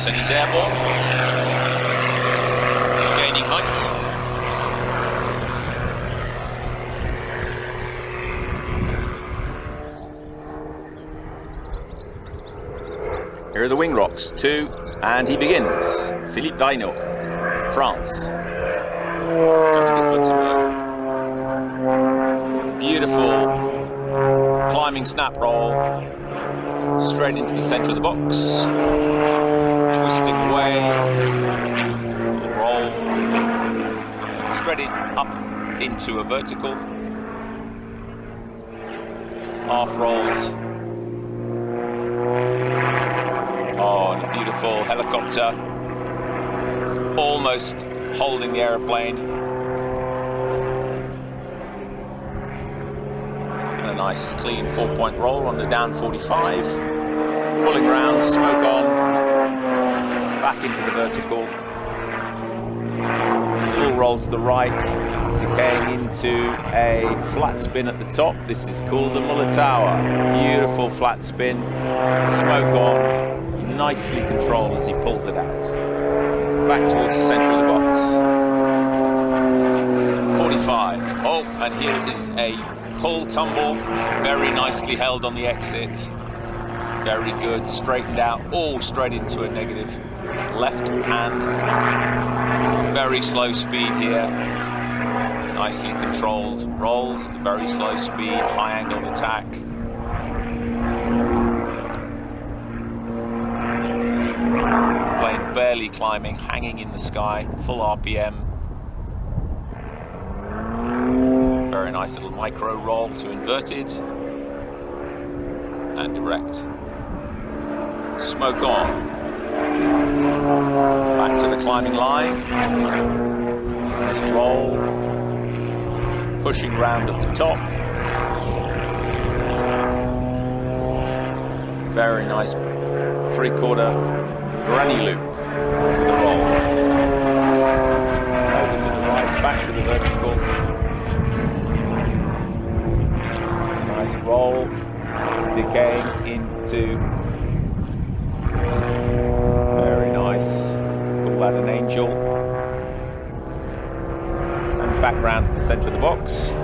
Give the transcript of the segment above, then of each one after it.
close and he's airborne. Gaining height. Here are the wing rocks, 2, and he begins. Philippe Varinot, France. Beautiful climbing snap roll, straight into the center of the box, twisting away, full roll, straight up into a vertical, half rolls. Oh, and a beautiful helicopter, almost holding the aeroplane. And a nice clean 4-point roll on the down 45. Pulling round, smoke on, back into the vertical. Full roll to the right, decaying into a flat spin at the top. This is called the Muller Tower. Beautiful flat spin, smoke on. Nicely controlled as he pulls it out. Back towards the center of the box. 45. Oh, and here is a pull tumble. Very nicely held on the exit. Very good. Straightened out. All straight into a negative left hand. Very slow speed here. Nicely controlled. Rolls. Very slow speed. High angle attack. Barely climbing, hanging in the sky, full RPM. Very nice little micro roll to inverted and direct. Smoke on. Back to the climbing line. Nice roll. Pushing round at the top. Very nice 3/4 granny loop with a roll. Over to the right, back to the vertical. Nice roll, decaying into very nice. Call that an angel. And back round to the centre of the box.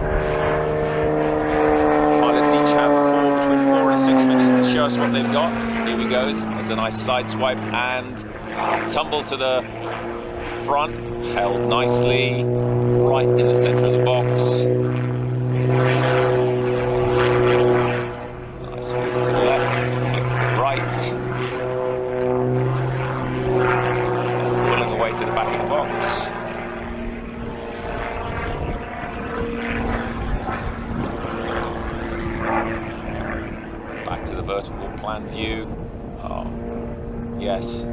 Pilots each have between 4 and 6 minutes to show us what they've got. Here he goes. There's a nice side swipe and tumble to the front. Held nicely, right in the center of the box. Nice flick to the left, flick to the right. And pulling away to the back of the box. Back to the vertical plan view. Oh, yes.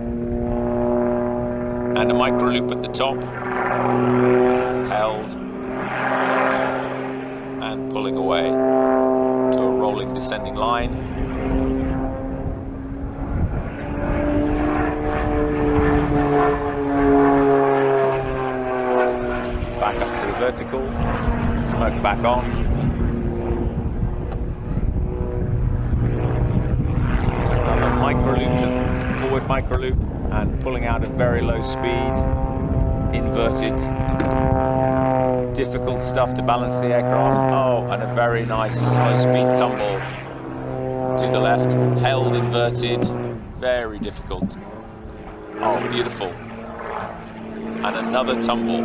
And a micro loop at the top. Held. And pulling away to a rolling descending line. Back up to the vertical. Smoke back on. Micro loop to forward micro loop and pulling out at very low speed, inverted, difficult stuff to balance the aircraft. Oh, and a very nice slow speed tumble to the left, held inverted, very difficult. Oh, beautiful. And another tumble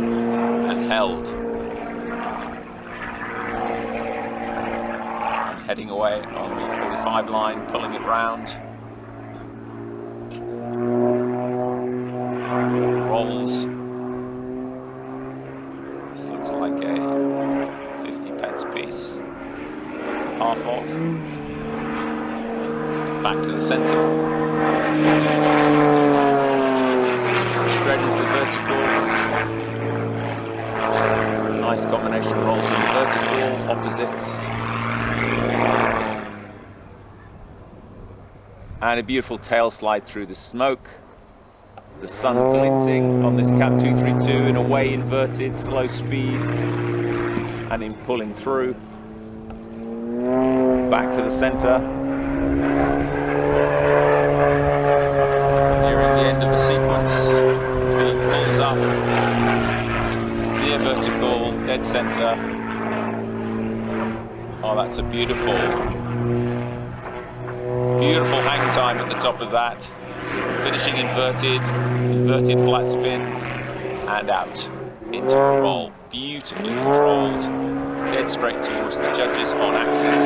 and held. And heading away on the 45 line, pulling it round. Rolls. This looks like a 50p piece. Half off. Back to the center. Straight into the vertical. Nice combination rolls in the vertical, opposites. And a beautiful tail slide through the smoke. The sun glinting on this Cap 232 in a way inverted, slow speed, and in pulling through. Back to the center. Nearing the end of the vertical, dead center. Oh, that's a beautiful hang time at the top of that. Finishing inverted flat spin, and out into a roll. Beautifully controlled, dead straight towards the judges on axis.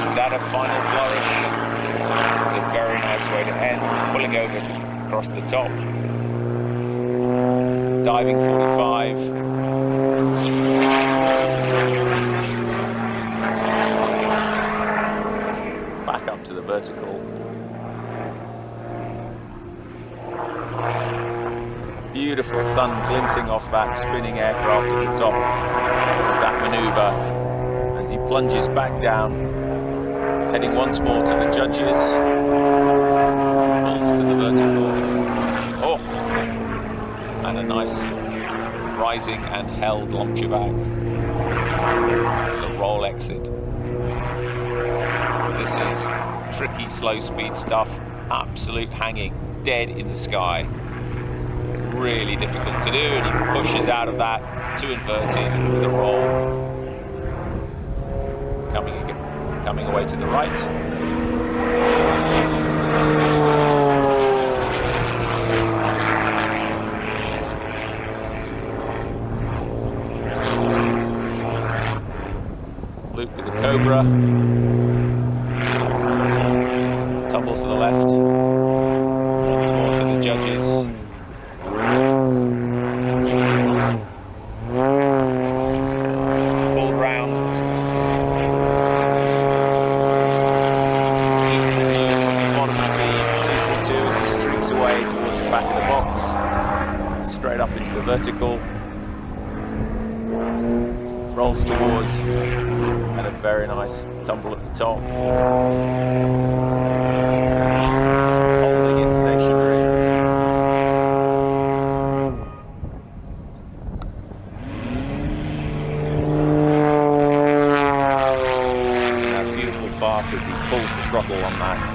Is that a final flourish? It's a very nice way to end, pulling over across the top. Diving 45. Back up to the vertical. Beautiful sun glinting off that spinning aircraft at the top of that maneuver as he plunges back down, heading once more to the judges. Pulls to the vertical. Oh, and a nice rising and held launcher back. The roll exit. This is tricky, slow speed stuff. Absolute hanging, dead in the sky. Really difficult to do, and he pushes out of that to inverted with a roll. Coming away to the right. Loop with the Cobra. Tumble to the left. Once more to the judges. Pulled round. Bottom of the 232 as he streaks away towards the back of the box. Straight up into the vertical. Rolls towards, and a very nice tumble at the top. Holding it stationary. And that beautiful bark as he pulls the throttle on that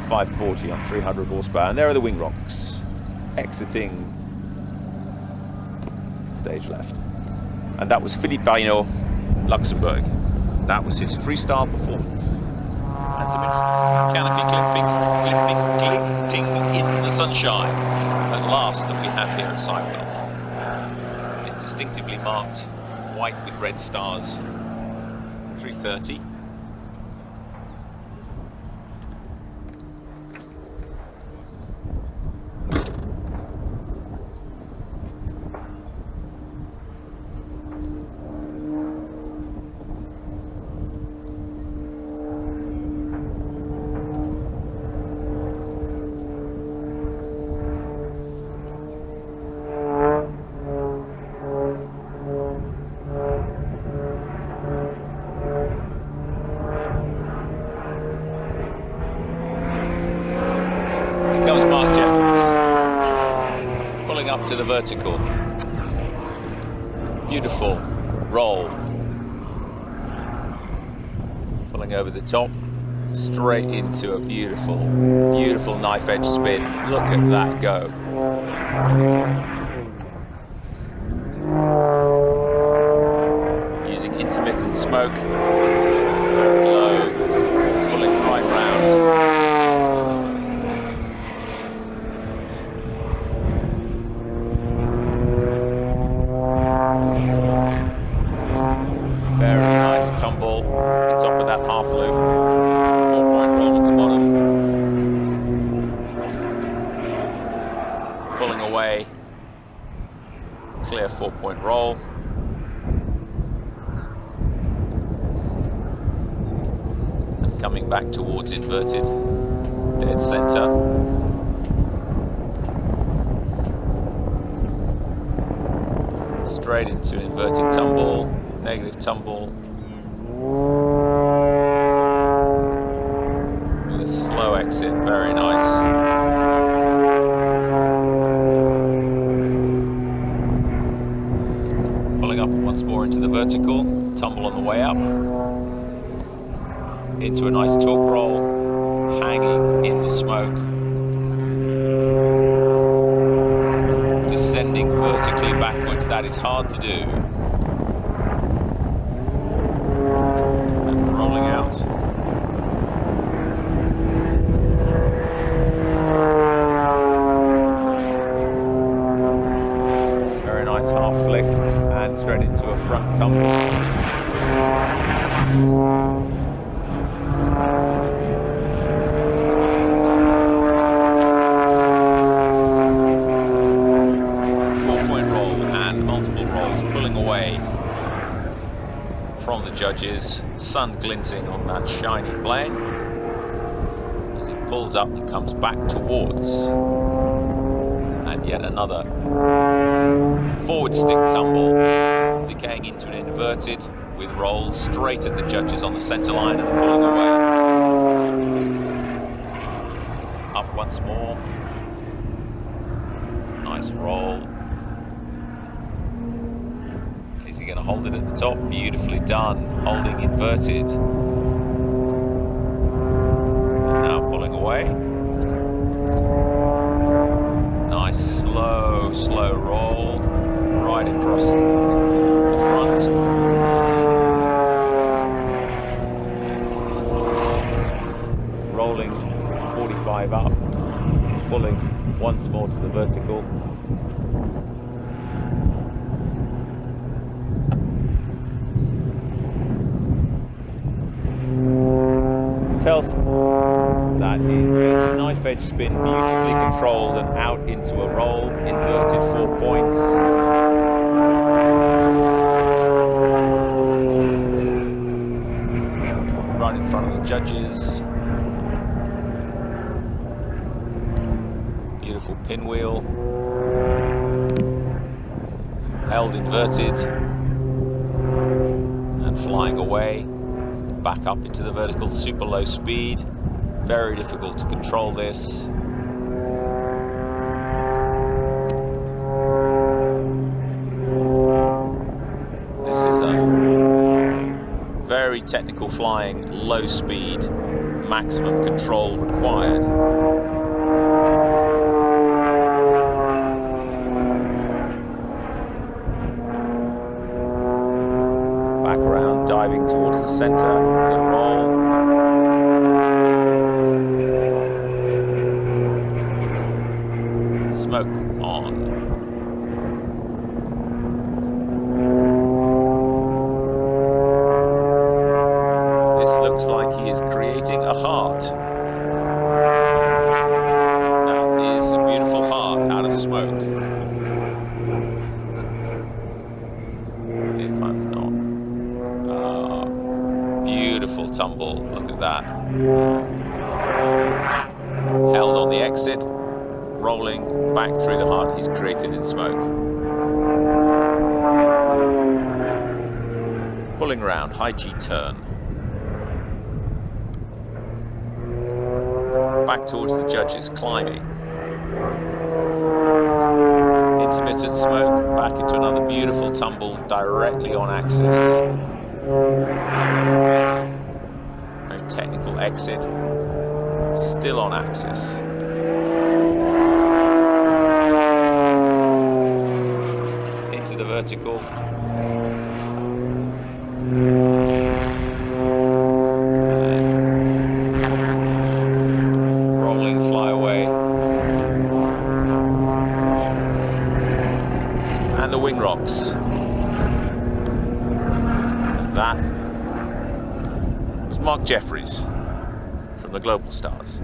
540 on 300 horsepower. And there are the wing rocks exiting stage left. And that was Philippe Varinot, Luxembourg. That was his freestyle performance. And some interesting canopy glinting in the sunshine at last that we have here at Cyrial. It's distinctively marked white with red stars. 330. Mark Jefferies, pulling up to the vertical. Beautiful roll. Pulling over the top, straight into a beautiful, beautiful knife edge spin. Look at that go. Using intermittent smoke. Low, pulling right round. Tumble, the top of that half loop, 4-point roll at the bottom, pulling away, clear 4-point roll, and coming back towards inverted, dead center. Straight into inverted tumble, negative tumble. With a slow exit, very nice. Pulling up once more into the vertical, tumble on the way up. Into a nice torque roll, hanging in the smoke. Descending vertically backwards, that is hard to do. And rolling out. Very nice half flick and straight into a front tumble. 4-point roll and multiple rolls pulling away from the judges, sun glinting on that shiny plane as it pulls up and comes back towards, and yet another forward stick tumble, decaying into an inverted with rolls straight at the judges on the center line and pulling away. Up once more, nice roll. Is he going to hold it at the top? Beautifully done, holding inverted. And now pulling away. Nice slow roll right across the front. Rolling 45 up, pulling once more to the vertical. Tells that is a knife edge spin, beautifully controlled and out into a roll, inverted 4 points. Right in front of the judges. Beautiful pinwheel. Held inverted and flying away. Back up into the vertical, super low speed. Very difficult to control this. This is a very technical flying, low speed, maximum control required. Back around, diving towards the center, the roll. Smoke on. This looks like he is creating a heart. That is a beautiful heart out of smoke. If I'm not. Beautiful tumble, look at that. Held on the exit, rolling back through the heart he's created in smoke. Pulling round, high G turn. Back towards the judges, climbing. Intermittent smoke, back into another beautiful tumble directly on axis. Very technical exit, still on axis. Into the vertical. Rolling, fly away. And the wing rocks. And that was Mark Jefferies from the Global Stars.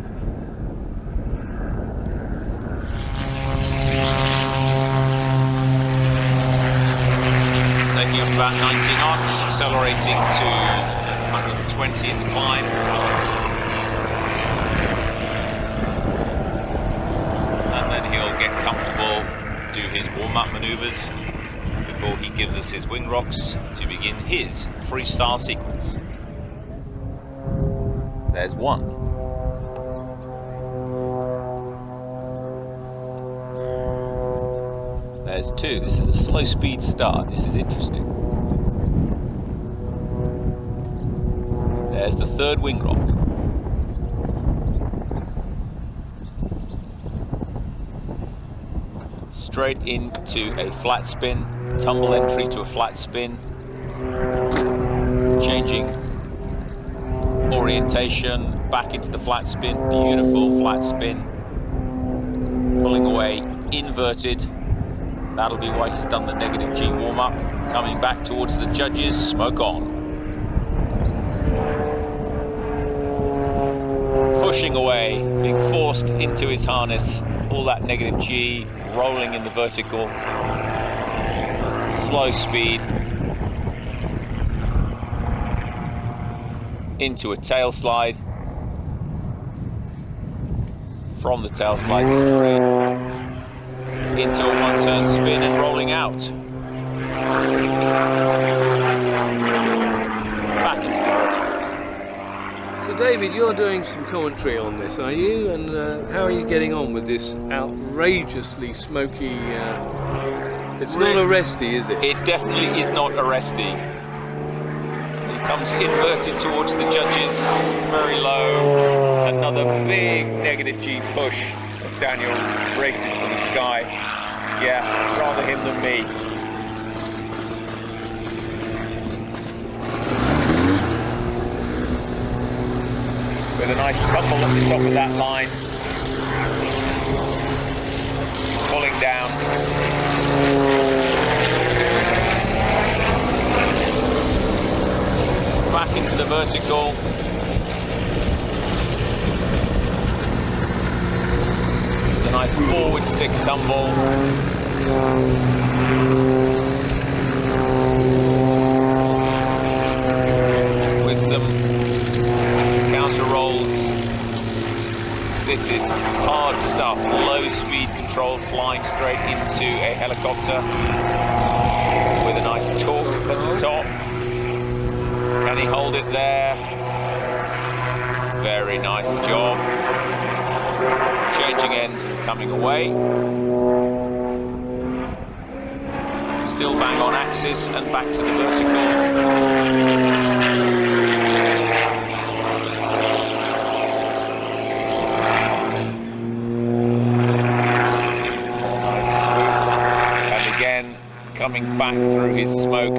Taking off about 90 knots, accelerating to 120 in the climb. And then he'll get comfortable, do his warm-up maneuvers before he gives us his wing rocks to begin his freestyle sequence. There's one. There's two. This is a slow speed start. This is interesting. There's the third wing rock. straight into a flat spin, tumble entry to a flat spin, changing orientation, back into the flat spin, beautiful flat spin, pulling away, inverted. That'll be why he's done the negative G warm-up. Coming back towards the judges, smoke on. Pushing away, being forced into his harness, all that negative G, rolling in the vertical, slow speed, into a tail slide, from the tail slide straight into a one-turn spin and rolling out. Back into the vertical. So David, you're doing some commentary on this, are you? And how are you getting on with this outrageously smoky... it's not arresty, is it? It definitely is not arresty. He comes inverted towards the judges, very low. Another big negative G push as Daniel races for the sky. Yeah, rather him than me. With a nice tumble at the top of that line. Pulling down. Back into the vertical. A nice forward stick tumble. With some counter rolls. This is hard stuff. Low speed controlled, flying straight into a helicopter. With a nice torque at the top. Can he hold it there? Very nice job. Changing ends and coming away. Still bang on axis and back to the vertical. Nice swoop. And again, coming back through his smoke.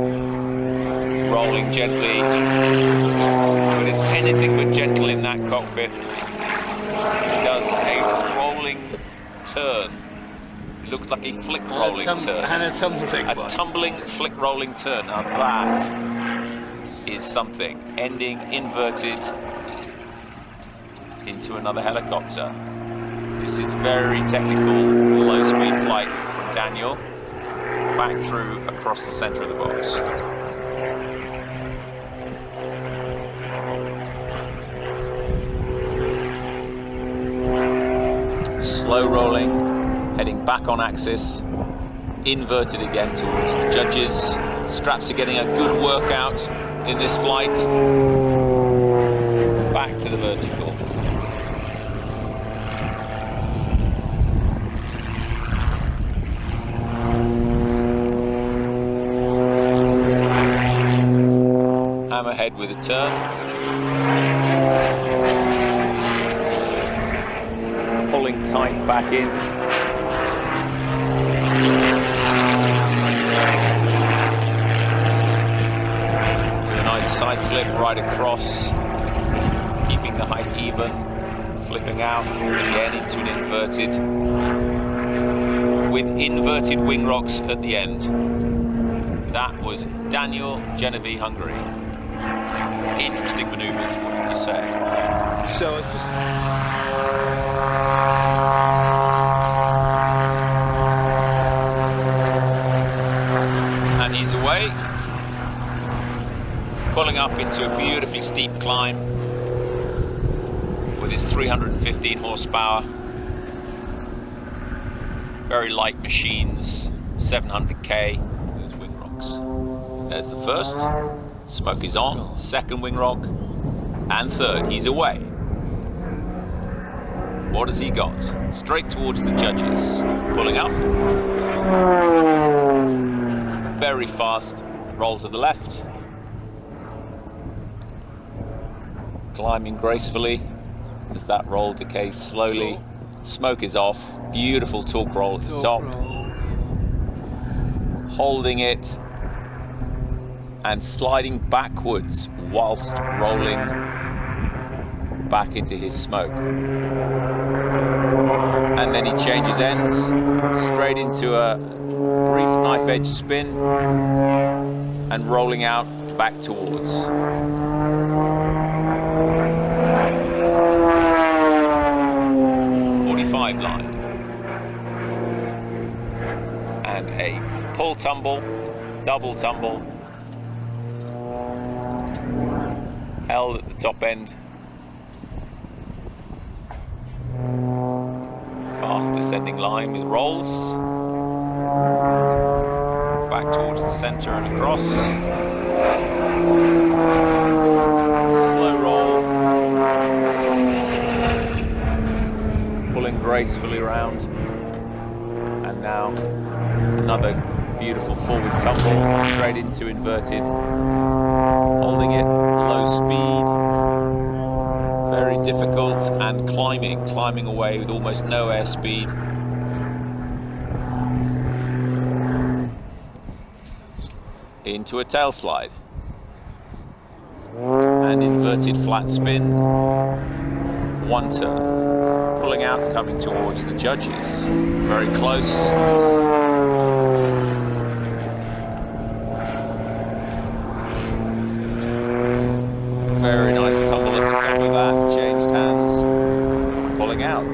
Rolling gently, but it's anything but gentle in that cockpit. As he does a rolling turn. It looks like a flick rolling turn. And a tumbling one. A tumbling flick rolling turn. Now that is something. Ending inverted into another helicopter. This is very technical, low speed flight from Daniel. Back through across the center of the box. Slow rolling, heading back on axis, inverted again towards the judges. Straps are getting a good workout in this flight. Back to the vertical. Hammerhead with a turn. Pulling tight back in. To a nice side slip right across, keeping the height even, flipping out again into an inverted, with inverted wing rocks at the end. That was Daniel, Genevey, Hungary. Interesting manoeuvres, wouldn't you say? So it's just... And he's away, pulling up into a beautifully steep climb with his 315 horsepower, very light machines, 700k. Those wing rocks. There's the first, smoke is on, second wing rock, and third, he's away. What has he got? Straight towards the judges, pulling up. Very fast, roll to the left. Climbing gracefully as that roll decays slowly. Smoke is off, beautiful torque roll at the top. holding it and sliding backwards whilst rolling back into his smoke. And then he changes ends, straight into a brief knife edge spin and rolling out back towards. Line. And a pull tumble, double tumble, held at the top end, fast descending line with rolls, back towards the center and across, slow roll, pulling gracefully around, and now another beautiful forward tumble straight into inverted, holding it low speed, very difficult, and climbing away with almost no airspeed. Into a tail slide and inverted flat spin, one turn, pulling out and coming towards the judges, very close. Very nice tumble at the top of that, changed hands, pulling out.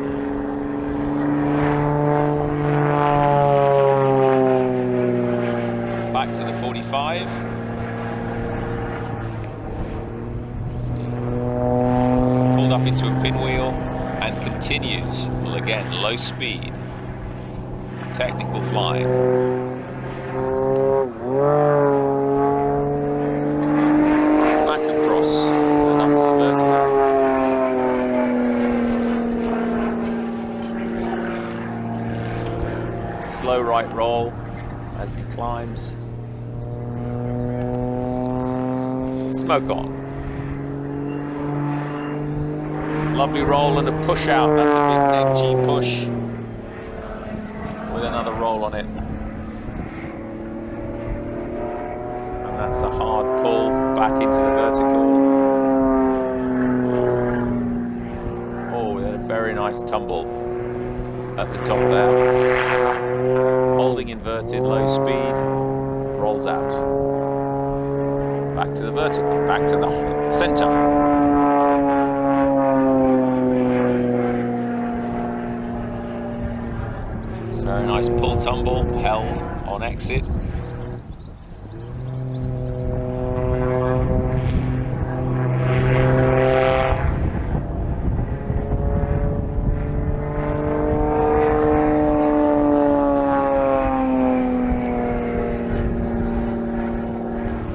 Back to the 45. Pulled up into a pinwheel and continues, well again, low speed, technical flying. Back across and up to the vertical. Slow right roll as he climbs. Smoke on. Lovely roll and a push out. That's a big neck G push with another roll on it. And that's a hard pull back into the vertical. Oh, we had a very nice tumble at the top there. Holding inverted, low speed, rolls out. Back to the vertical, back to the center. Very nice pull tumble, held on exit.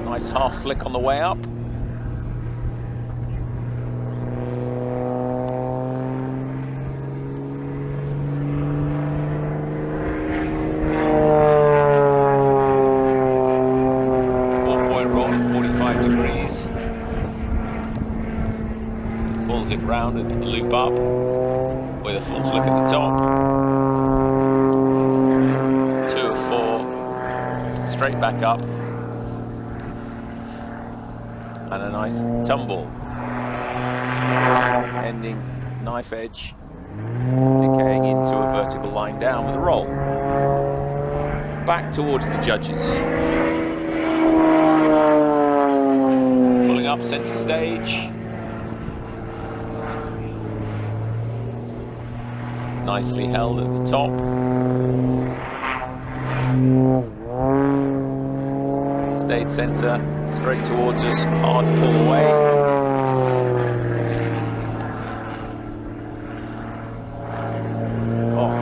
Nice half flick on the way up. Pulls it round and loop up with a full flick at the top. 2 of 4, straight back up, and a nice tumble, ending knife edge, decaying into a vertical line down with a roll. Back towards the judges. Pulling up center stage. Nicely held at the top. Stayed center, straight towards us, hard pull away. Oh.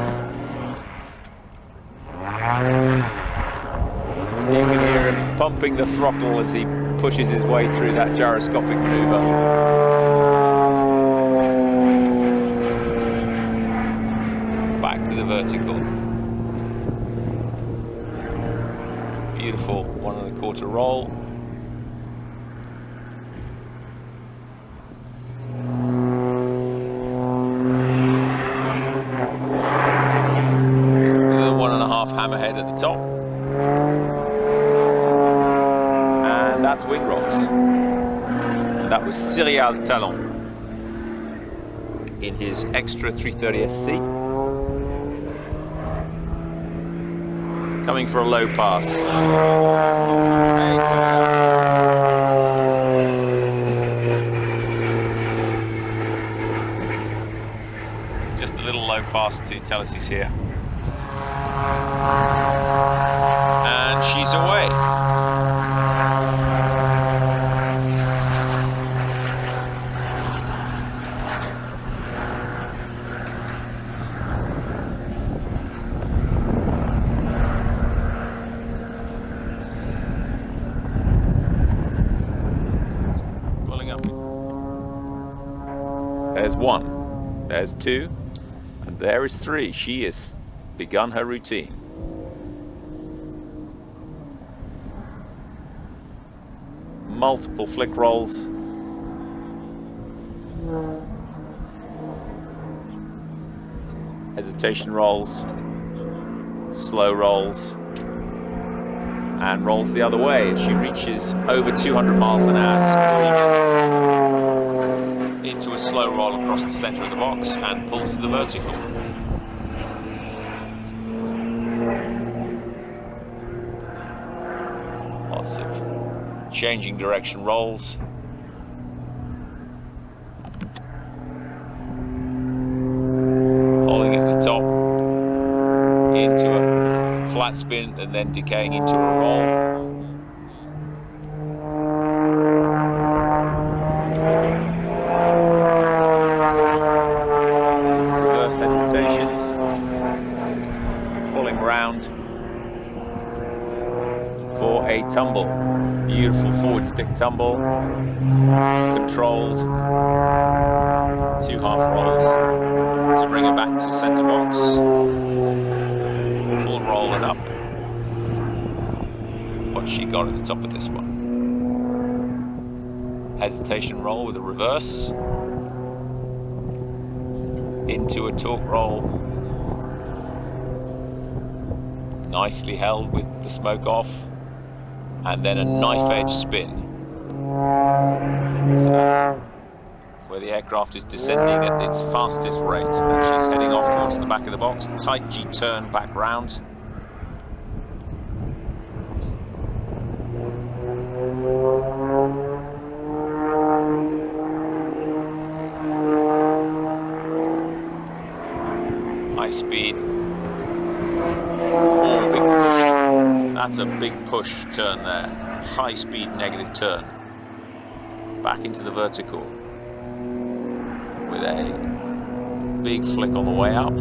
You can hear him pumping the throttle as he pushes his way through that gyroscopic maneuver. Vertical. Beautiful 1 1/4 roll. The 1 1/2 hammerhead at the top. That's wing rocks. And that was Cyrial Talon in his extra 330 SC. Coming for a low pass. Hey, Cyrial. Just a little low pass to tell us he's here. And she's away. Pulling up. There's one, there's two, and there is three. She has begun her routine. Multiple flick rolls. Hesitation rolls. Slow rolls. And rolls the other way. She reaches over 200 miles an hour, screaming into a slow roll across the center of the box and pulls to the vertical. Lots of changing direction rolls. Holding at the top into a flat spin and then decaying into a roll. Reverse hesitations. Pulling round for a tumble. Beautiful forward stick tumble, controlled, two half rolls to bring it back to center box, full roll and up. What she got at the top of this one. Hesitation roll with a reverse, into a torque roll, nicely held with the smoke off. And then a knife edge spin. So that's where the aircraft is descending at its fastest rate. And she's heading off towards the back of the box. Tight G turn back round. High speed. Oh, big push. That's a big push turn there. High speed negative turn. Back into the vertical. With a big flick on the way up.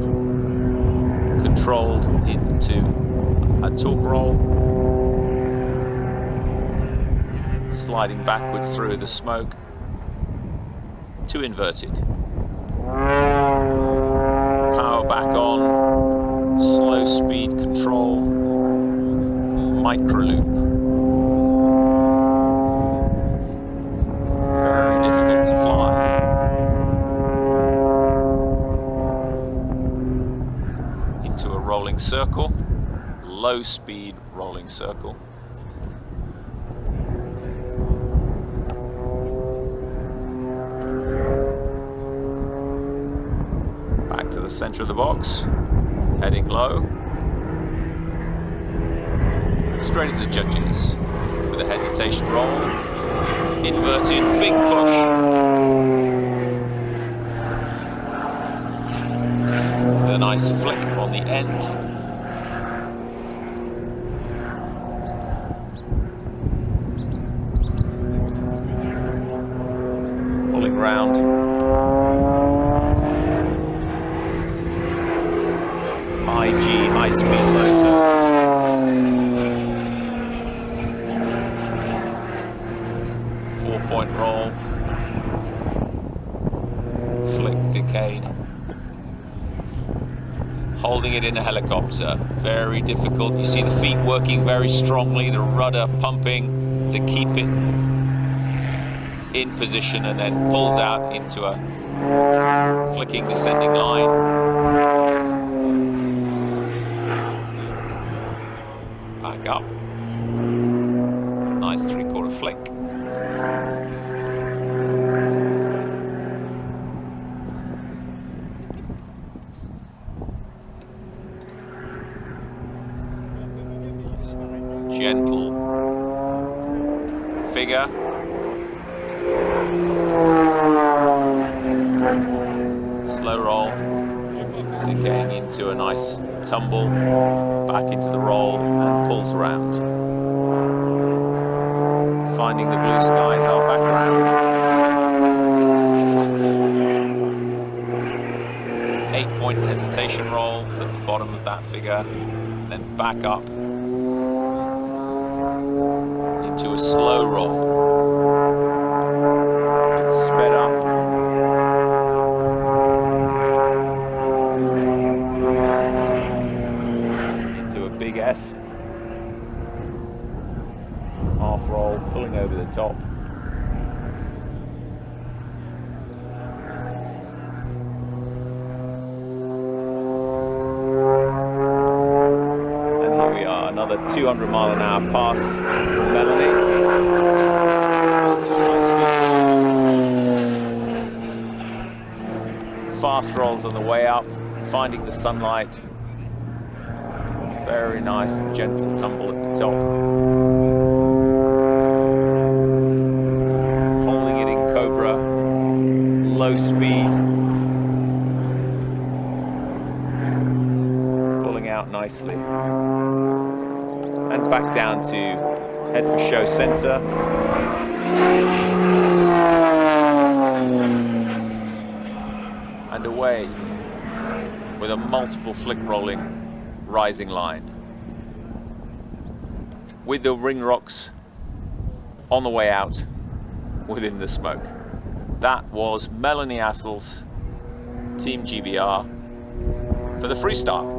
Controlled into a torque roll. Sliding backwards through the smoke. To inverted. Power back on. Slow speed control. Micro loop. Very difficult to fly. Into a rolling circle. Low speed rolling circle. Back to the center of the box. Heading low. Straight at the judges with a hesitation roll, inverted, big push. With a nice flick on the end. Pulling round. High G, high speed low turns. Point roll, flick decayed, holding it in a helicopter, very difficult. You see the feet working very strongly, the rudder pumping to keep it in position, and then pulls out into a flicking descending line. Back up, nice 3/4 flick. figure. Slow roll, getting into a nice tumble, back into the roll, and pulls around. Finding the blue sky as our background. 8-point hesitation roll at the bottom of that figure, then back up into a slow roll. It's sped up. Into a big S. Half roll, pulling over the top. And here we are, another 200-mile-an-hour pass from Melanie. High speed rolls. Fast rolls on the way up, finding the sunlight. Very nice, gentle tumble at the top. Holding it in Cobra, low speed. Pulling out nicely. And back down to head for show center. And away with a multiple flick rolling rising line, with the ring rocks on the way out within the smoke. That was Melanie Astles, Team GBR, for the freestyle.